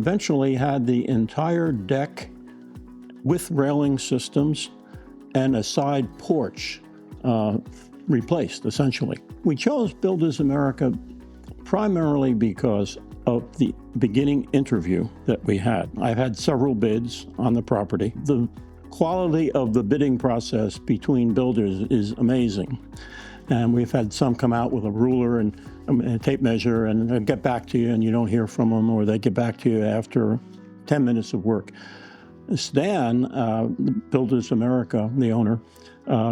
eventually had the entire deck with railing systems and a side porch replaced, essentially. We chose Builders America primarily because of the beginning interview that we had. I've had several bids on the property. The quality of the bidding process between builders is amazing. And we've had some come out with a ruler and a tape measure and they'll get back to you and you don't hear from them, or they get back to you after 10 minutes of work. Stan, Builders America, the owner,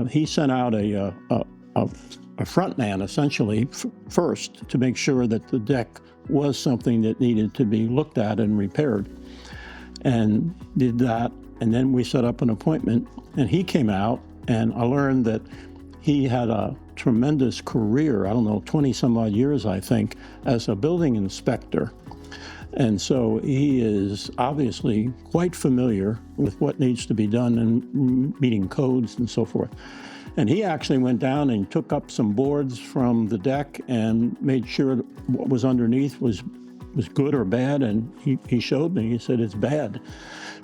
he sent out a front man, essentially, first to make sure that the deck was something that needed to be looked at and repaired, and did that. And then we set up an appointment, and he came out, and I learned that he had a tremendous career, 20 some odd years, I think, as a building inspector. And so he is obviously quite familiar with what needs to be done and meeting codes and so forth. And he actually went down and took up some boards from the deck and made sure what was underneath was good or bad. And he showed me, he said, it's bad.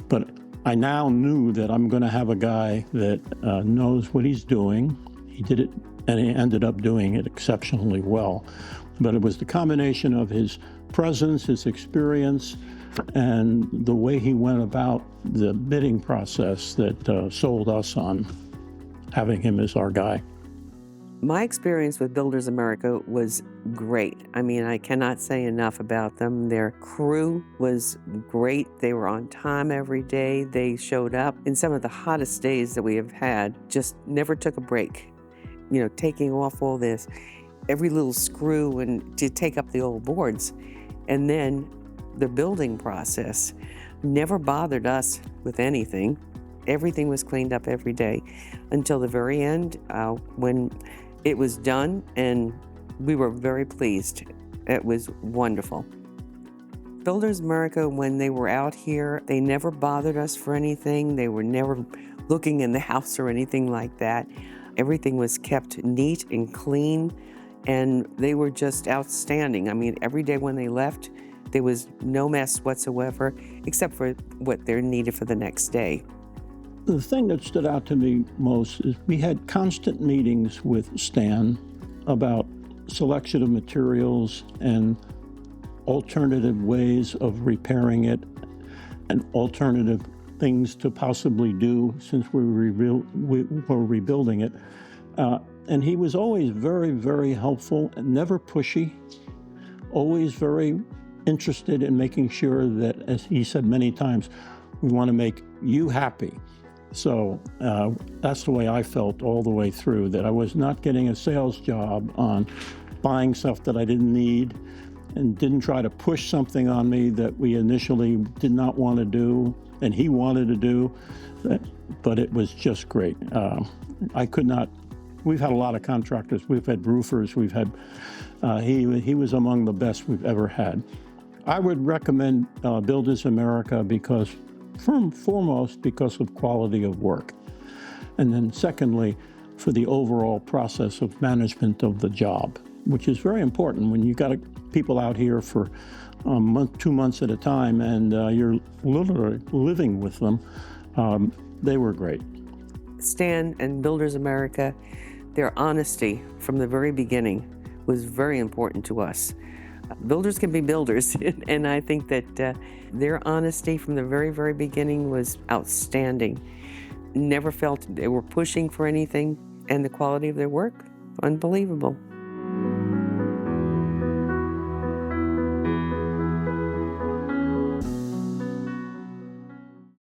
But I now knew that I'm going to have a guy that knows what he's doing. He did it, and he ended up doing it exceptionally well. But it was the combination of his presence, his experience, and the way he went about the bidding process that sold us on having him as our guy. My experience with Builders America was great. I mean, I cannot say enough about them. Their crew was great. They were on time every day. They showed up in some of the hottest days that we have had, just never took a break. You know, taking off all this, every little screw and to take up the old boards. And then the building process never bothered us with anything. Everything was cleaned up every day until the very end when it was done, and we were very pleased. It was wonderful. Builders America, when they were out here, they never bothered us for anything. They were never looking in the house or anything like that. Everything was kept neat and clean, and they were just outstanding. I mean, every day when they left, there was no mess whatsoever, except for what they're needed for the next day. The thing that stood out to me most is we had constant meetings with Stan about selection of materials and alternative ways of repairing it and alternative things to possibly do since we were rebuilding it. And he was always very, very helpful and never pushy, always very interested in making sure that, as he said many times, we want to make you happy. So that's the way I felt all the way through, that I was not getting a sales job on buying stuff that I didn't need and didn't try to push something on me that we initially did not want to do and he wanted to do, but it was just great. I could not, we've had a lot of contractors, we've had roofers, we've had, he was among the best we've ever had. I would recommend Builders America because, foremost, because of quality of work. And then secondly, for the overall process of management of the job, which is very important when you've got people out here for a month, 2 months at a time, and you're literally living with them. They were great. Stan and Builders America, their honesty from the very beginning was very important to us. Builders can be builders, and I think that their honesty from the very, very beginning was outstanding. Never felt they were pushing for anything, and the quality of their work, unbelievable.